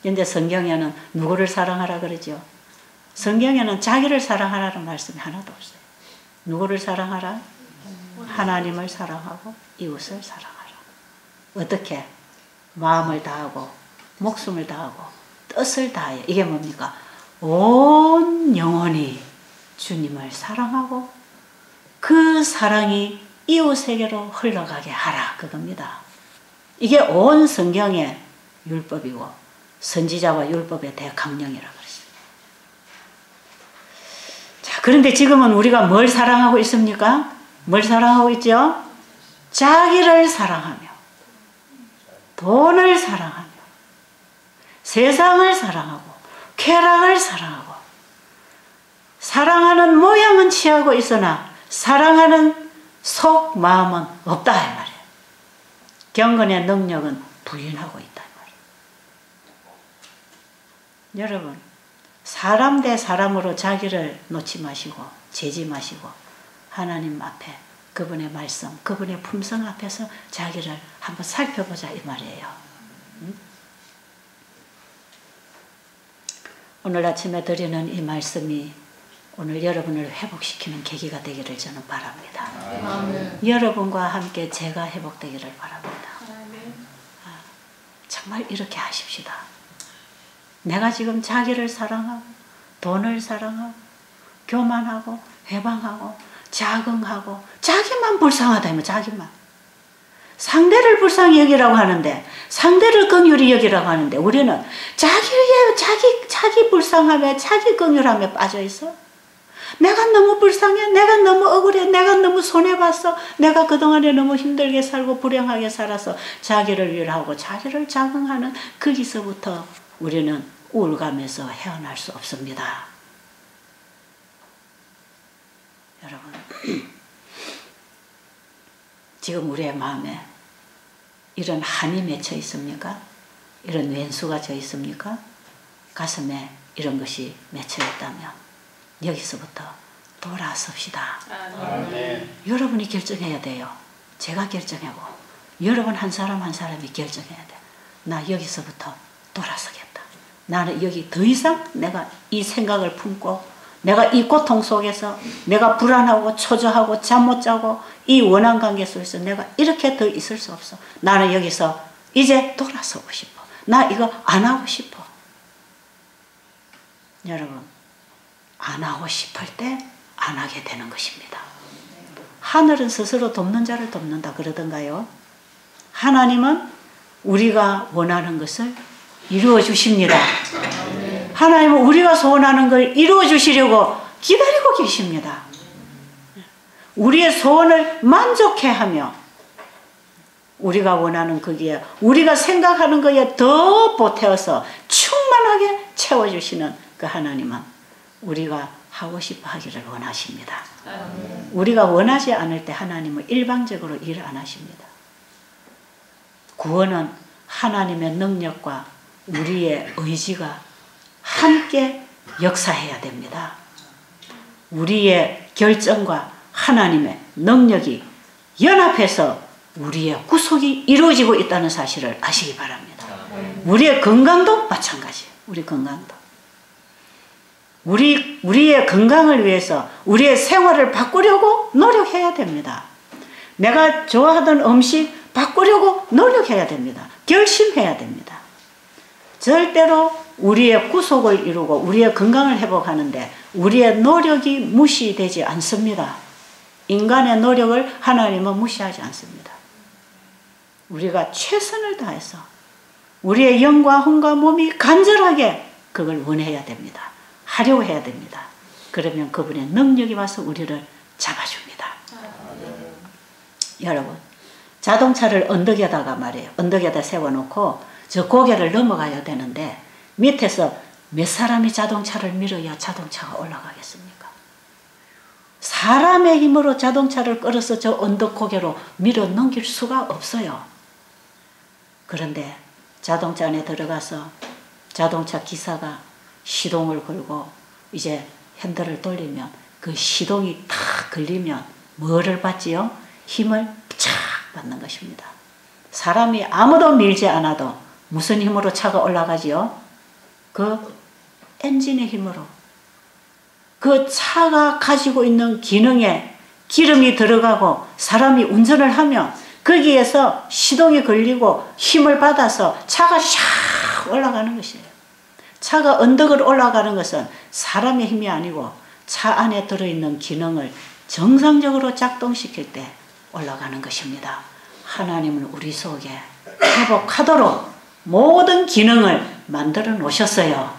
그런데 성경에는 누구를 사랑하라 그러죠? 성경에는 자기를 사랑하라는 말씀이 하나도 없어요. 누구를 사랑하라? 하나님을 사랑하고 이웃을 사랑하라. 어떻게? 마음을 다하고 목숨을 다하고 뜻을 다하여. 이게 뭡니까? 온 영혼이 주님을 사랑하고 그 사랑이 이웃에게로 흘러가게 하라. 그겁니다. 이게 온 성경의 율법이고 선지자와 율법의 대강령이라고 그랬습니다. 자, 그런데 지금은 우리가 뭘 사랑하고 있습니까? 뭘 사랑하고 있죠? 자기를 사랑하며 돈을 사랑하며 세상을 사랑하고 쾌락을 사랑하고 사랑하는 모양은 취하고 있으나 사랑하는 속 마음은 없다 이 말이에요. 경건의 능력은 부인하고 있다 이 말이에요. 여러분 사람 대 사람으로 자기를 놓지 마시고 재지 마시고 하나님 앞에 그분의 말씀 그분의 품성 앞에서 자기를 한번 살펴보자 이 말이에요. 오늘 아침에 드리는 이 말씀이 오늘 여러분을 회복시키는 계기가 되기를 저는 바랍니다. 아멘. 여러분과 함께 제가 회복되기를 바랍니다. 정말 이렇게 하십시다. 내가 지금 자기를 사랑하고 돈을 사랑하고 교만하고 회방하고 자긍하고 자기만 불쌍하다면 자기만 상대를 불쌍히 여기라고 하는데 상대를 긍휼히 여기라고 하는데 우리는 자기 불쌍함에 자기 긍휼함에 빠져 있어. 내가 너무 불쌍해, 내가 너무 억울해, 내가 너무 손해봤어, 내가 그동안에 너무 힘들게 살고 불행하게 살아서 자기를 위로하고 자기를 자긍하는 거기서부터 우리는 우울감에서 헤어날 수 없습니다. 여러분 지금 우리의 마음에 이런 한이 맺혀 있습니까? 이런 왼수가 져 있습니까? 가슴에 이런 것이 맺혀 있다면 여기서부터 돌아섭시다. 아멘. 여러분이 결정해야 돼요. 제가 결정하고 여러분 한 사람 한 사람이 결정해야 돼. 나 여기서부터 돌아서겠다. 나는 여기 더 이상 내가 이 생각을 품고 내가 이 고통 속에서 내가 불안하고 초조하고 잠 못 자고 이 원한 관계 속에서 내가 이렇게 더 있을 수 없어. 나는 여기서 이제 돌아서고 싶어. 나 이거 안 하고 싶어. 여러분 안 하고 싶을 때 안 하게 되는 것입니다. 하늘은 스스로 돕는 자를 돕는다 그러던가요? 하나님은 우리가 원하는 것을 이루어 주십니다. 하나님은 우리가 소원하는 걸 이루어 주시려고 기다리고 계십니다. 우리의 소원을 만족해 하며 우리가 원하는 거기에 우리가 생각하는 거에 더 보태어서 충만하게 채워주시는 그 하나님은 우리가 하고 싶어 하기를 원하십니다. 우리가 원하지 않을 때 하나님은 일방적으로 일을 안 하십니다. 구원은 하나님의 능력과 우리의 의지가 함께 역사해야 됩니다. 우리의 결정과 하나님의 능력이 연합해서 우리의 구속이 이루어지고 있다는 사실을 아시기 바랍니다. 우리의 건강도 마찬가지예요. 우리 건강도. 우리의 건강을 위해서 우리의 생활을 바꾸려고 노력해야 됩니다. 내가 좋아하던 음식 바꾸려고 노력해야 됩니다. 결심해야 됩니다. 절대로 우리의 구속을 이루고 우리의 건강을 회복하는데 우리의 노력이 무시되지 않습니다. 인간의 노력을 하나님은 무시하지 않습니다. 우리가 최선을 다해서 우리의 영과 혼과 몸이 간절하게 그걸 원해야 됩니다. 하려고 해야 됩니다. 그러면 그분의 능력이 와서 우리를 잡아줍니다. 여러분, 자동차를 언덕에다가 말이에요. 언덕에다 세워놓고 저 고개를 넘어가야 되는데 밑에서 몇 사람이 자동차를 밀어야 자동차가 올라가겠습니까? 사람의 힘으로 자동차를 끌어서 저 언덕 고개로 밀어 넘길 수가 없어요. 그런데 자동차 안에 들어가서 자동차 기사가 시동을 걸고 이제 핸들을 돌리면 그 시동이 탁 걸리면 뭐를 받지요? 힘을 쫙 받는 것입니다. 사람이 아무도 밀지 않아도 무슨 힘으로 차가 올라가지요? 그 엔진의 힘으로. 그 차가 가지고 있는 기능에 기름이 들어가고 사람이 운전을 하면 거기에서 시동이 걸리고 힘을 받아서 차가 샥 올라가는 것이에요. 차가 언덕을 올라가는 것은 사람의 힘이 아니고 차 안에 들어있는 기능을 정상적으로 작동시킬 때 올라가는 것입니다. 하나님은 우리 속에 회복하도록 모든 기능을 만들어 놓으셨어요.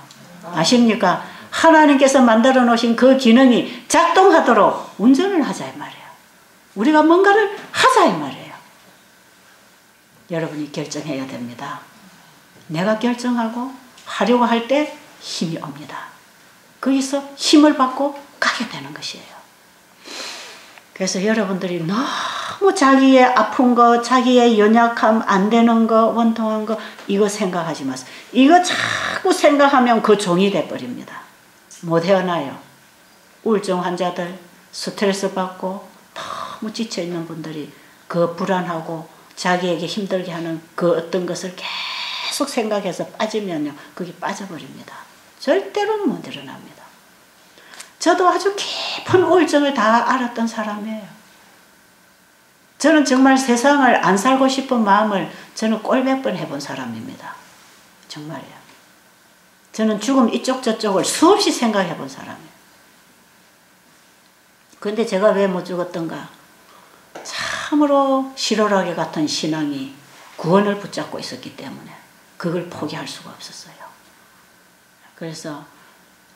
아십니까? 하나님께서 만들어 놓으신 그 기능이 작동하도록 운전을 하자 이 말이에요. 우리가 뭔가를 하자 이 말이에요. 여러분이 결정해야 됩니다. 내가 결정하고 하려고 할 때 힘이 옵니다. 거기서 힘을 받고 가게 되는 것이에요. 그래서 여러분들이 너무 자기의 아픈 거, 자기의 연약함, 안 되는 거, 원통한 거 이거 생각하지 마세요. 이거 자꾸 생각하면 그 종이 돼버립니다. 못 헤어나요. 우울증 환자들, 스트레스 받고 너무 지쳐있는 분들이 그 불안하고 자기에게 힘들게 하는 그 어떤 것을 계속 생각해서 빠지면요. 그게 빠져버립니다. 절대로 못 일어납니다. 저도 아주 깊은 우울증을 다 알았던 사람이에요. 저는 정말 세상을 안 살고 싶은 마음을 저는 꼴몇 번 해본 사람입니다. 정말요. 저는 죽음 이쪽 저쪽을 수없이 생각해 본 사람이에요. 그런데 제가 왜 못 죽었던가? 참으로 실오라기 같은 신앙이 구원을 붙잡고 있었기 때문에 그걸 포기할 수가 없었어요. 그래서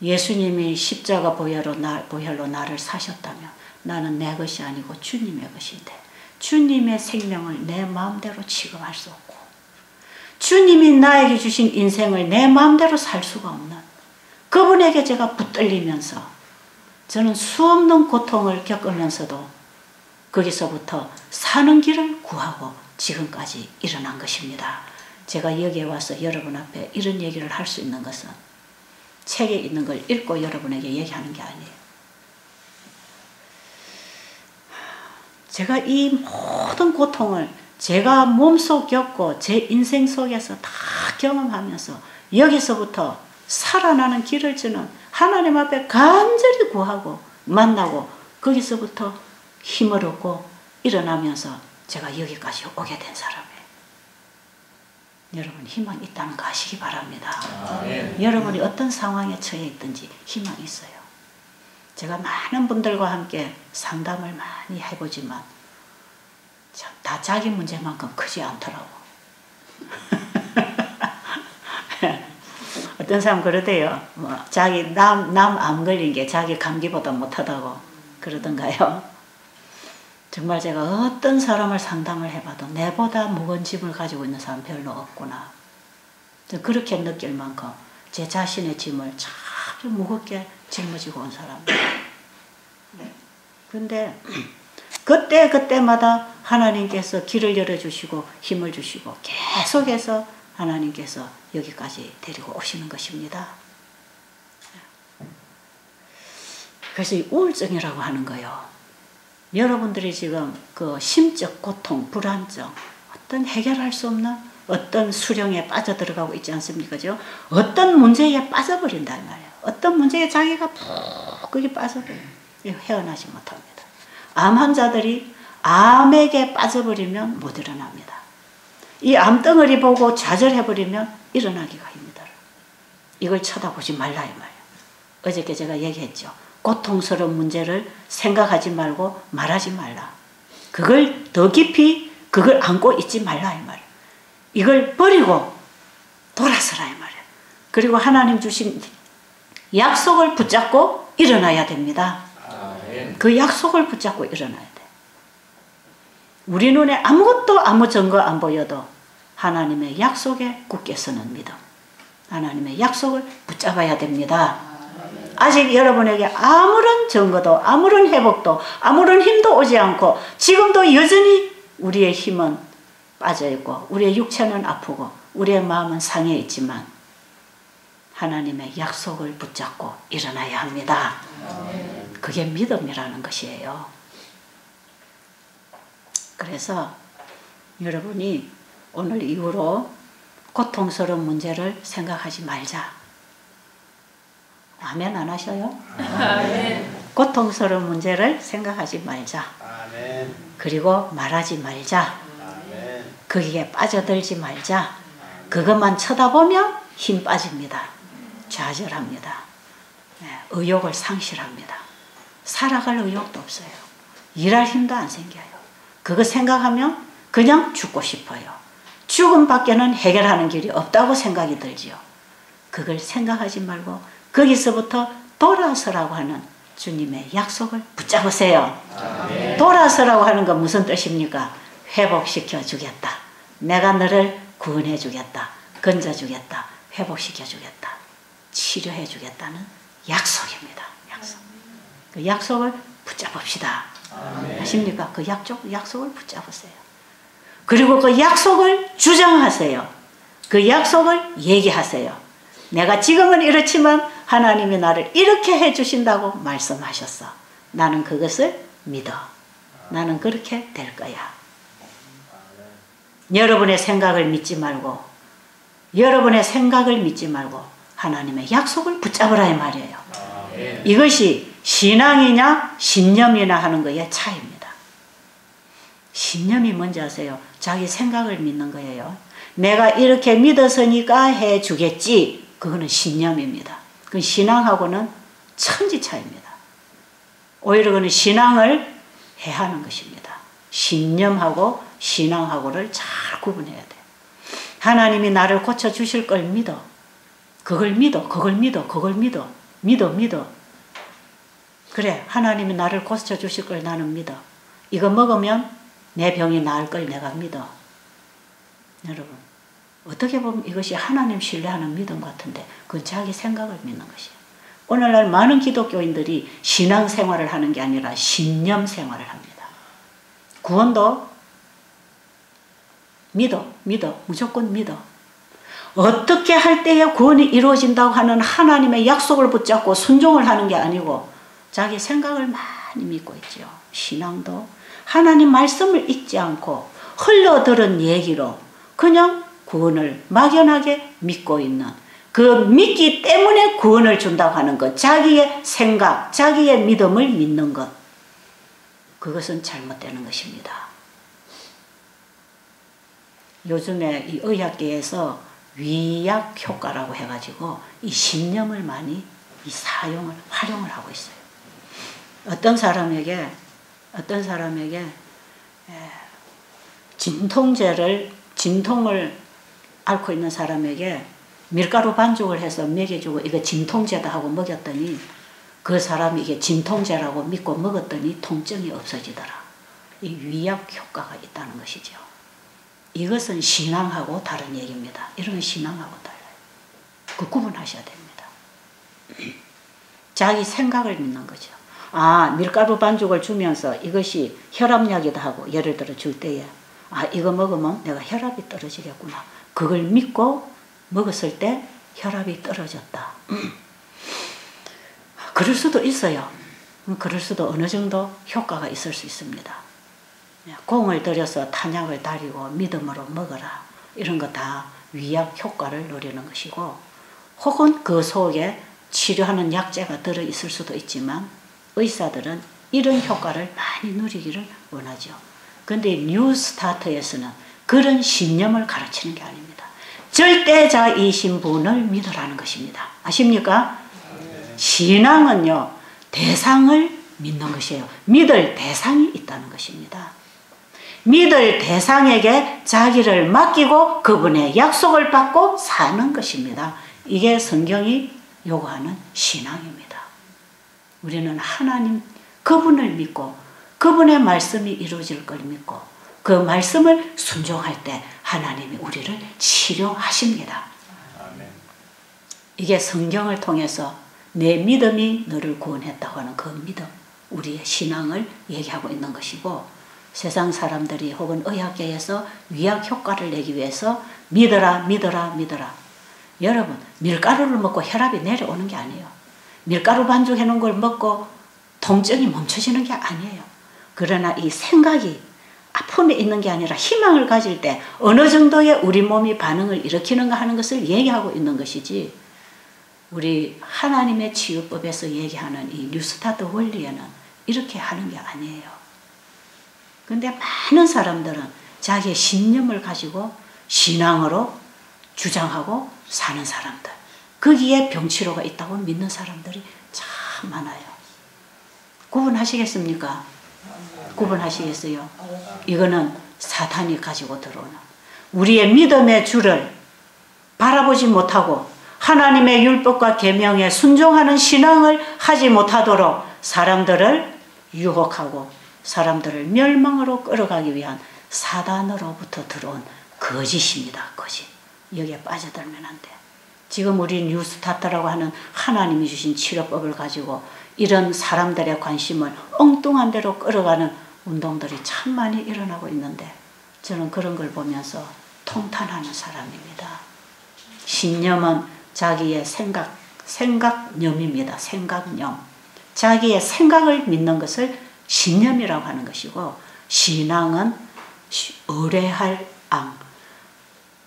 예수님이 십자가 보혈로 나를 사셨다면 나는 내 것이 아니고 주님의 것인데 주님의 생명을 내 마음대로 취급할 수 없고 주님이 나에게 주신 인생을 내 마음대로 살 수가 없는 그분에게 제가 붙들리면서 저는 수없는 고통을 겪으면서도 거기서부터 사는 길을 구하고 지금까지 일어난 것입니다. 제가 여기에 와서 여러분 앞에 이런 얘기를 할 수 있는 것은 책에 있는 걸 읽고 여러분에게 얘기하는 게 아니에요. 제가 이 모든 고통을 제가 몸속 겪고 제 인생 속에서 다 경험하면서 여기서부터 살아나는 길을 주는 하나님 앞에 간절히 구하고 만나고 거기서부터 힘을 얻고 일어나면서 제가 여기까지 오게 된 사람이에요. 여러분 희망 있다는 거 아시기 바랍니다. 여러분이 어떤 상황에 처해 있든지 희망이 있어요. 제가 많은 분들과 함께 상담을 많이 해보지만 참 다 자기 문제만큼 크지 않더라고. 어떤 사람 그러대요. 뭐 자기 남 암 걸린 게 자기 감기보다 못하다고 그러던가요. 정말 제가 어떤 사람을 상담을 해봐도 내보다 무거운 짐을 가지고 있는 사람 별로 없구나. 그렇게 느낄 만큼 제 자신의 짐을 참 무겁게 짊어지고 온 사람입니다. 그런데 그때마다 하나님께서 길을 열어주시고 힘을 주시고 계속해서 하나님께서 여기까지 데리고 오시는 것입니다. 그래서 이 우울증이라고 하는 거요. 여러분들이 지금 그 심적 고통, 불안정, 어떤 해결할 수 없는 어떤 수령에 빠져들어가고 있지 않습니까? 그죠? 어떤 문제에 빠져버린단 말이에요. 어떤 문제에 자기가 푹 거기 빠져버려요. 헤어나지 못합니다. 암 환자들이 암에게 빠져버리면 못 일어납니다. 이 암덩어리 보고 좌절해버리면 일어나기가 힘들어요. 이걸 쳐다보지 말라 이 말이에요. 어저께 제가 얘기했죠. 고통스러운 문제를 생각하지 말고 말하지 말라. 그걸 더 깊이 그걸 안고 있지 말라 이 말이에요. 이걸 버리고 돌아서라 이 말이에요. 그리고 하나님 주신 약속을 붙잡고 일어나야 됩니다. 그 약속을 붙잡고 일어나야 돼. 우리 눈에 아무것도 아무 증거 안 보여도 하나님의 약속에 굳게 서는 믿음. 하나님의 약속을 붙잡아야 됩니다. 아직 여러분에게 아무런 증거도 아무런 회복도 아무런 힘도 오지 않고 지금도 여전히 우리의 힘은 빠져있고 우리의 육체는 아프고 우리의 마음은 상해 있지만 하나님의 약속을 붙잡고 일어나야 합니다. 그게 믿음이라는 것이에요. 그래서 여러분이 오늘 이후로 고통스러운 문제를 생각하지 말자. 아멘 안 하셔요? 아멘. 고통스러운 문제를 생각하지 말자. 아멘. 그리고 말하지 말자. 아멘. 거기에 빠져들지 말자. 그것만 쳐다보면 힘 빠집니다. 좌절합니다. 의욕을 상실합니다. 살아갈 의욕도 없어요. 일할 힘도 안 생겨요. 그거 생각하면 그냥 죽고 싶어요. 죽음밖에는 해결하는 길이 없다고 생각이 들지요. 그걸 생각하지 말고 거기서부터 돌아서라고 하는 주님의 약속을 붙잡으세요. 아멘. 돌아서라고 하는 건 무슨 뜻입니까? 회복시켜 주겠다. 내가 너를 구원해 주겠다. 건져 주겠다. 회복시켜 주겠다. 치료해 주겠다는 약속입니다. 약속. 그 약속을 붙잡읍시다. 아멘. 아십니까? 그 약속을 붙잡으세요. 그리고 그 약속을 주장하세요. 그 약속을 얘기하세요. 내가 지금은 이렇지만 하나님이 나를 이렇게 해주신다고 말씀하셨어. 나는 그것을 믿어. 나는 그렇게 될 거야. 여러분의 생각을 믿지 말고 여러분의 생각을 믿지 말고 하나님의 약속을 붙잡으라 이 말이에요. 이것이 신앙이냐 신념이나 하는 것의 차이입니다. 신념이 뭔지 아세요? 자기 생각을 믿는 거예요. 내가 이렇게 믿었으니까 해주겠지. 그거는 신념입니다. 그 신앙하고는 천지 차이입니다. 오히려 그는 신앙을 해하는 것입니다. 신념하고 신앙하고를 잘 구분해야 돼. 하나님이 나를 고쳐주실 걸 믿어. 그걸 믿어. 그걸 믿어. 그걸 믿어. 믿어. 그래, 하나님이 나를 고쳐주실 걸 나는 믿어. 이거 먹으면 내 병이 나을 걸 내가 믿어. 여러분, 어떻게 보면 이것이 하나님 신뢰하는 믿음 같은데 그건 자기 생각을 믿는 것이에요. 오늘날 많은 기독교인들이 신앙생활을 하는 게 아니라 신념 생활을 합니다. 구원도 믿어. 무조건 믿어. 어떻게 할 때에 구원이 이루어진다고 하는 하나님의 약속을 붙잡고 순종을 하는 게 아니고 자기 생각을 많이 믿고 있죠. 신앙도 하나님 말씀을 잊지 않고 흘러들은 얘기로 그냥 구원을 막연하게 믿고 있는 그 믿기 때문에 구원을 준다고 하는 것, 자기의 생각, 자기의 믿음을 믿는 것, 그것은 잘못되는 것입니다. 요즘에 이 의학계에서 위약 효과라고 해가지고 이 신념을 많이 활용을 하고 있어요. 어떤 사람에게 진통을 앓고 있는 사람에게 밀가루 반죽을 해서 먹여주고 이거 진통제다 하고 먹였더니 그 사람이 이게 진통제라고 믿고 먹었더니 통증이 없어지더라. 이 위약 효과가 있다는 것이죠. 이것은 신앙하고 다른 얘기입니다. 이런 신앙하고 달라요. 그 구분하셔야 됩니다. 자기 생각을 믿는 거죠. 밀가루 반죽을 주면서 이것이 혈압약이다 하고 예를 들어 줄 때에 이거 먹으면 내가 혈압이 떨어지겠구나. 그걸 믿고 먹었을 때 혈압이 떨어졌다. 그럴 수도 있어요. 그럴 수도 어느 정도 효과가 있을 수 있습니다. 공을 들여서 탄약을 다리고 믿음으로 먹어라. 이런 거 다 위약 효과를 노리는 것이고, 혹은 그 속에 치료하는 약재가 들어있을 수도 있지만 의사들은 이런 효과를 많이 누리기를 원하죠. 그런데 뉴스타트에서는 그런 신념을 가르치는 게 아닙니다. 절대자이신 분을 믿으라는 것입니다. 아십니까? 신앙은요, 대상을 믿는 것이에요. 믿을 대상이 있다는 것입니다. 믿을 대상에게 자기를 맡기고 그분의 약속을 받고 사는 것입니다. 이게 성경이 요구하는 신앙입니다. 우리는 하나님, 그분을 믿고 그분의 말씀이 이루어질 걸 믿고 그 말씀을 순종할 때 하나님이 우리를 치료하십니다. 이게 성경을 통해서 내 믿음이 너를 구원했다고 하는 그 믿음, 우리의 신앙을 얘기하고 있는 것이고, 세상 사람들이 혹은 의학계에서 위약 효과를 내기 위해서 믿어라 믿어라 믿어라. 여러분, 밀가루를 먹고 혈압이 내려오는 게 아니에요. 밀가루 반죽해 놓은 걸 먹고 통증이 멈춰지는 게 아니에요. 그러나 이 생각이 아픔에 있는 게 아니라 희망을 가질 때 어느 정도의 우리 몸이 반응을 일으키는가 하는 것을 얘기하고 있는 것이지, 우리 하나님의 치유법에서 얘기하는 이 뉴스타트 원리에는 이렇게 하는 게 아니에요. 그런데 많은 사람들은 자기의 신념을 가지고 신앙으로 주장하고 사는 사람들, 거기에 병치료가 있다고 믿는 사람들이 참 많아요. 구분하시겠습니까? 구분하시겠어요? 이거는 사탄이 가지고 들어오는, 우리의 믿음의 줄을 바라보지 못하고 하나님의 율법과 계명에 순종하는 신앙을 하지 못하도록 사람들을 유혹하고 사람들을 멸망으로 끌어가기 위한 사단으로부터 들어온 거짓입니다. 거짓. 여기에 빠져들면 안 돼. 지금 우리 뉴스타트라고 하는 하나님이 주신 치료법을 가지고 이런 사람들의 관심을 엉뚱한 데로 끌어가는 운동들이 참 많이 일어나고 있는데, 저는 그런 걸 보면서 통탄하는 사람입니다. 신념은 자기의 생각념입니다. 생각념. 자기의 생각을 믿는 것을 신념이라고 하는 것이고, 신앙은 의뢰할 앙,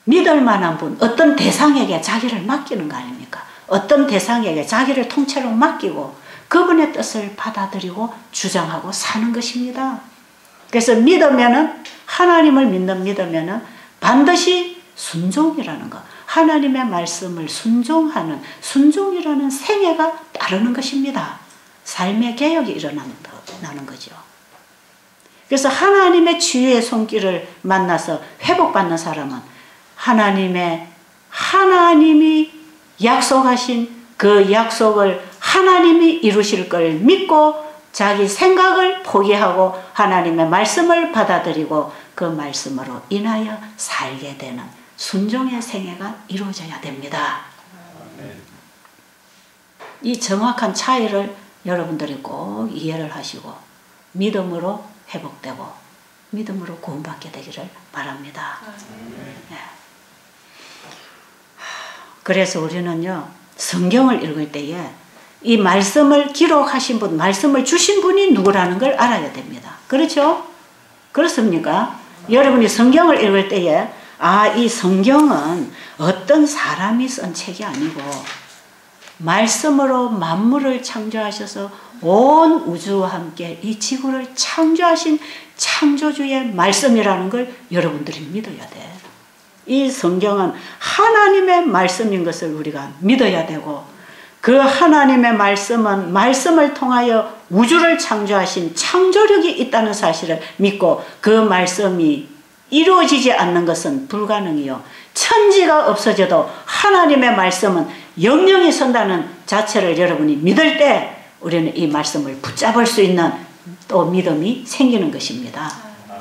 믿을 만한 분, 어떤 대상에게 자기를 맡기는 거 아닙니까? 어떤 대상에게 자기를 통째로 맡기고 그분의 뜻을 받아들이고 주장하고 사는 것입니다. 그래서 믿으면은, 하나님을 믿는 믿으면은 반드시 순종이라는 것, 하나님의 말씀을 순종하는, 순종이라는 생애가 따르는 것입니다. 삶의 개혁이 일어나는 거죠. 그래서 하나님의 치유의 손길을 만나서 회복받는 사람은 하나님이 약속하신 그 약속을 하나님이 이루실 걸 믿고 자기 생각을 포기하고 하나님의 말씀을 받아들이고 그 말씀으로 인하여 살게 되는 순종의 생애가 이루어져야 됩니다. 이 정확한 차이를 여러분들이 꼭 이해를 하시고 믿음으로 회복되고 믿음으로 구원받게 되기를 바랍니다. 네. 그래서 우리는요, 성경을 읽을 때에 이 말씀을 기록하신 분, 말씀을 주신 분이 누구라는 걸 알아야 됩니다. 그렇죠? 그렇습니까? 여러분이 성경을 읽을 때에 이 성경은 어떤 사람이 쓴 책이 아니고 말씀으로 만물을 창조하셔서 온 우주와 함께 이 지구를 창조하신 창조주의 말씀이라는 걸 여러분들이 믿어야 돼. 이 성경은 하나님의 말씀인 것을 우리가 믿어야 되고, 그 하나님의 말씀은 말씀을 통하여 우주를 창조하신 창조력이 있다는 사실을 믿고 그 말씀이 이루어지지 않는 것은 불가능이요, 천지가 없어져도 하나님의 말씀은 영영이 선다는 자체를 여러분이 믿을 때 우리는 이 말씀을 붙잡을 수 있는 또 믿음이 생기는 것입니다.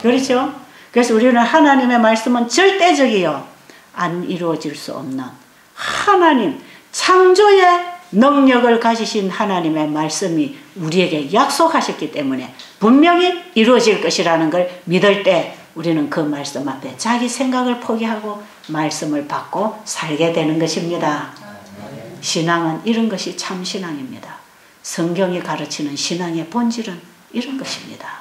그렇죠? 그래서 우리는 하나님의 말씀은 절대적이요, 안 이루어질 수 없는 하나님 창조의 능력을 가지신 하나님의 말씀이 우리에게 약속하셨기 때문에 분명히 이루어질 것이라는 걸 믿을 때 우리는 그 말씀 앞에 자기 생각을 포기하고 말씀을 받고 살게 되는 것입니다. 신앙은 이런 것이 참 신앙입니다. 성경이 가르치는 신앙의 본질은 이런 것입니다.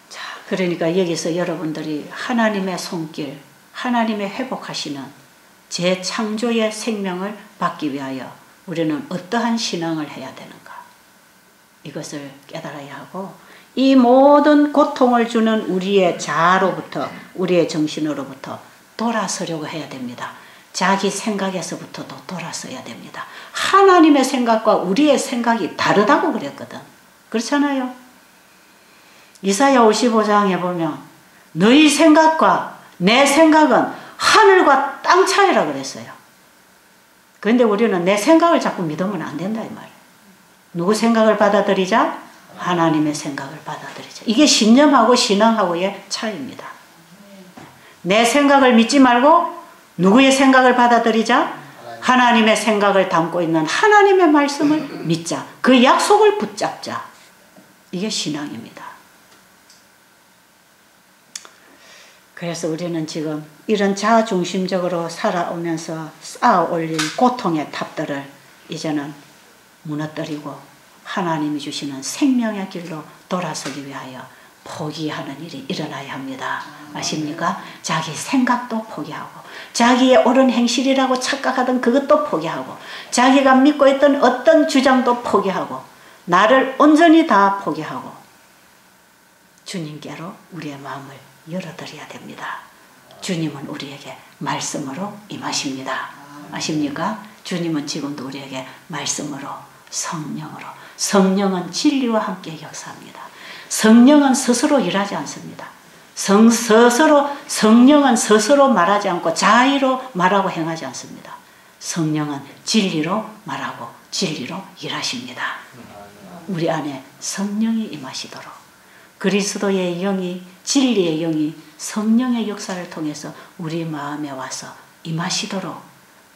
자, 그러니까 여기서 여러분들이 하나님의 손길, 하나님의 회복하시는 재창조의 생명을 받기 위하여 우리는 어떠한 신앙을 해야 되는가? 이것을 깨달아야 하고, 이 모든 고통을 주는 우리의 자아로부터, 우리의 정신으로부터 돌아서려고 해야 됩니다. 자기 생각에서부터도 돌아서야 됩니다. 하나님의 생각과 우리의 생각이 다르다고 그랬거든. 그렇잖아요. 이사야 55장에 보면 너희 생각과 내 생각은 하늘과 땅 차이라 그랬어요. 그런데 우리는 내 생각을 자꾸 믿으면 안 된다 이 말이에요. 누구 생각을 받아들이자? 하나님의 생각을 받아들이자. 이게 신념하고 신앙하고의 차이입니다. 내 생각을 믿지 말고 누구의 생각을 받아들이자? 하나님의 생각을 담고 있는 하나님의 말씀을 믿자. 그 약속을 붙잡자. 이게 신앙입니다. 그래서 우리는 지금 이런 자아중심적으로 살아오면서 쌓아올린 고통의 탑들을 이제는 무너뜨리고 하나님이 주시는 생명의 길로 돌아서기 위하여 포기하는 일이 일어나야 합니다. 아십니까? 자기 생각도 포기하고 자기의 옳은 행실이라고 착각하던 그것도 포기하고 자기가 믿고 있던 어떤 주장도 포기하고 나를 온전히 다 포기하고 주님께로 우리의 마음을 열어드려야 됩니다. 주님은 우리에게 말씀으로 임하십니다. 아십니까? 주님은 지금도 우리에게 말씀으로 성령으로, 성령은 진리와 함께 역사합니다. 성령은 스스로 일하지 않습니다. 성령은 스스로 말하지 않고 자의로 말하고 행하지 않습니다. 성령은 진리로 말하고 진리로 일하십니다. 우리 안에 성령이 임하시도록 그리스도의 영이, 진리의 영이 성령의 역사를 통해서 우리 마음에 와서 임하시도록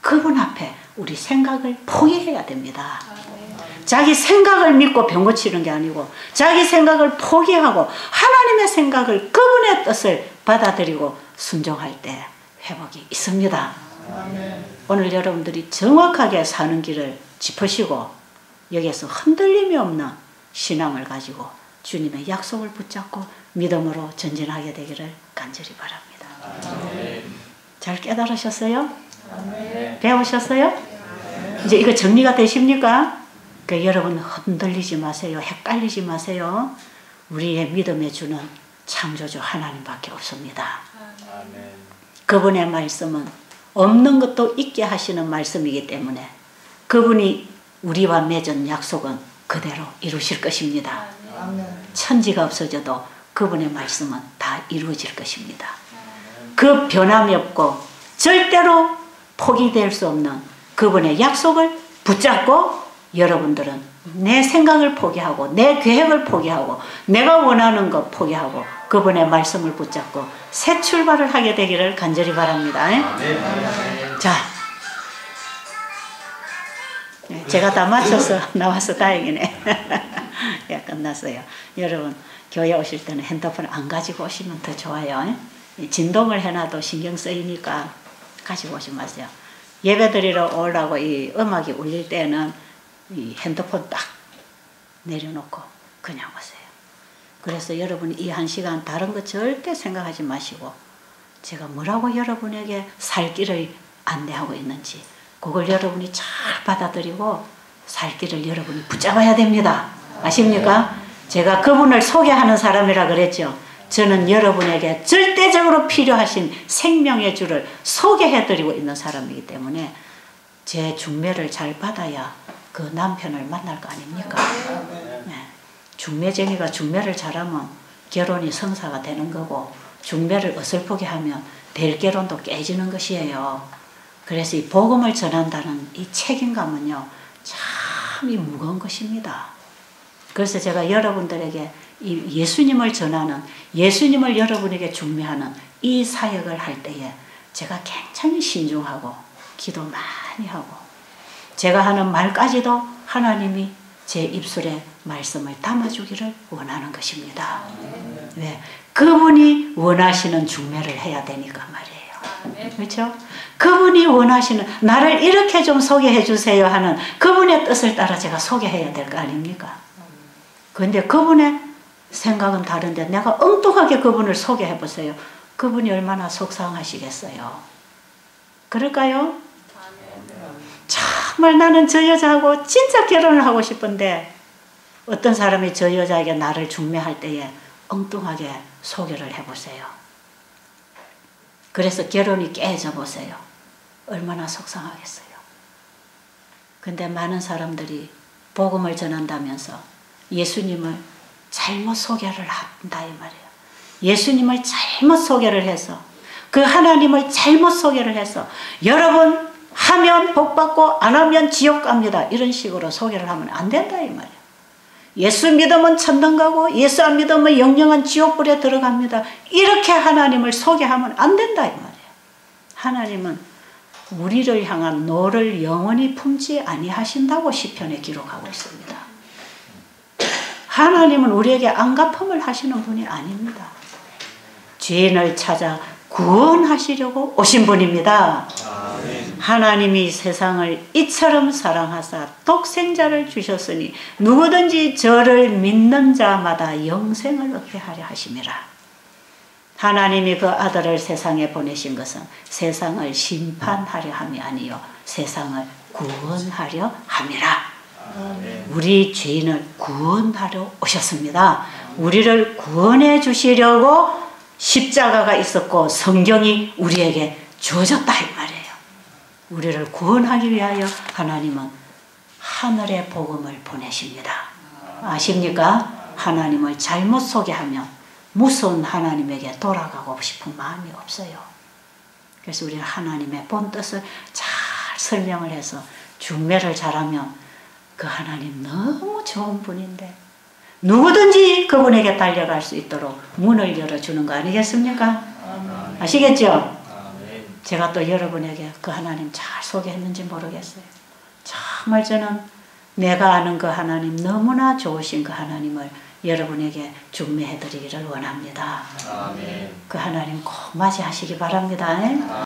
그분 앞에 우리 생각을 포기해야 됩니다. 자기 생각을 믿고 병 고치는 게 아니고 자기 생각을 포기하고 하나님의 생각을, 그분의 뜻을 받아들이고 순종할 때 회복이 있습니다. 오늘 여러분들이 정확하게 사는 길을 짚으시고 여기에서 흔들림이 없는 신앙을 가지고 주님의 약속을 붙잡고 믿음으로 전진하게 되기를 간절히 바랍니다. 잘 깨달으셨어요? 배우셨어요? 이제 이거 정리가 되십니까? 그러니까 여러분 흔들리지 마세요. 헷갈리지 마세요. 우리의 믿음에 주는 창조주 하나님밖에 없습니다. 그분의 말씀은 없는 것도 있게 하시는 말씀이기 때문에 그분이 우리와 맺은 약속은 그대로 이루실 것입니다. 천지가 없어져도 그분의 말씀은 다 이루어질 것입니다. 그 변함이 없고 절대로 포기될 수 없는 그분의 약속을 붙잡고 여러분들은 내 생각을 포기하고 내 계획을 포기하고 내가 원하는 것 포기하고 그분의 말씀을 붙잡고 새 출발을 하게 되기를 간절히 바랍니다. 자, 제가 다 맞춰서 나와서 다행이네. 예, 끝났어요. 여러분 교회 오실 때는 핸드폰 안 가지고 오시면 더 좋아요. 진동을 해놔도 신경 쓰이니까 가지고 오지 마세요. 예배 드리러 오려고 이 음악이 울릴 때는 이 핸드폰 딱 내려놓고 그냥 오세요. 그래서 여러분이 이 한 시간 다른 거 절대 생각하지 마시고 제가 뭐라고 여러분에게 살 길을 안내하고 있는지 그걸 여러분이 잘 받아들이고 살 길을 여러분이 붙잡아야 됩니다. 아십니까? 제가 그분을 소개하는 사람이라 그랬죠. 저는 여러분에게 절대적으로 필요하신 생명의 주를 소개해드리고 있는 사람이기 때문에 제 중매를 잘 받아야 그 남편을 만날 거 아닙니까? 네. 중매쟁이가 중매를 잘하면 결혼이 성사가 되는 거고 중매를 어설프게 하면 대결혼도 깨지는 것이에요. 그래서 이 복음을 전한다는 이 책임감은요 참 무거운 것입니다. 그래서 제가 여러분들에게 이 예수님을 전하는, 예수님을 여러분에게 중매하는 이 사역을 할 때에 제가 굉장히 신중하고 기도 많이 하고 제가 하는 말까지도 하나님이 제 입술에 말씀을 담아주기를 원하는 것입니다. 왜? 그분이 원하시는 중매를 해야 되니까 말이에요. 그렇죠? 그분이 원하시는 나를 이렇게 좀 소개해 주세요 하는 그분의 뜻을 따라 제가 소개해야 될 거 아닙니까? 그런데 그분의 생각은 다른데 내가 엉뚱하게 그분을 소개해 보세요. 그분이 얼마나 속상하시겠어요. 그럴까요? 정말 나는 저 여자하고 진짜 결혼을 하고 싶은데 어떤 사람이 저 여자에게 나를 중매할 때에 엉뚱하게 소개를 해보세요. 그래서 결혼이 깨져 보세요. 얼마나 속상하겠어요. 근데 많은 사람들이 복음을 전한다면서 예수님을 잘못 소개를 한다 이 말이에요. 예수님을 잘못 소개를 해서 그 하나님을 잘못 소개를 해서 여러분 하면 복받고 안 하면 지옥 갑니다. 이런 식으로 소개를 하면 안 된다 이 말이에요. 예수 믿으면 천당 가고 예수 안 믿으면 영영한 지옥불에 들어갑니다. 이렇게 하나님을 소개하면 안 된다 이 말이에요. 하나님은 우리를 향한 노를 영원히 품지 아니하신다고 시편에 기록하고 있습니다. 하나님은 우리에게 안갚음을 하시는 분이 아닙니다. 죄인을 찾아 구원하시려고 오신 분입니다. 하나님이 세상을 이처럼 사랑하사 독생자를 주셨으니 누구든지 저를 믿는 자마다 영생을 얻게 하려 하심이라. 하나님이 그 아들을 세상에 보내신 것은 세상을 심판하려 함이 아니요 세상을 구원하려 함이라. 우리 죄인을 구원하러 오셨습니다. 우리를 구원해 주시려고 십자가가 있었고 성경이 우리에게 주어졌다 이 말이에요. 우리를 구원하기 위하여 하나님은 하늘의 복음을 보내십니다. 아십니까? 하나님을 잘못 소개하면 무서운 하나님에게 돌아가고 싶은 마음이 없어요. 그래서 우리는 하나님의 본뜻을 잘 설명을 해서 중매를 잘하면 그 하나님 너무 좋은 분인데 누구든지 그분에게 달려갈 수 있도록 문을 열어주는 거 아니겠습니까? 아시겠죠? 제가 또 여러분에게 그 하나님 잘 소개했는지 모르겠어요. 정말 저는 내가 아는 그 하나님 너무나 좋으신 그 하나님을 여러분에게 중매해드리기를 원합니다. 그 하나님 꼭 맞이하시기 바랍니다.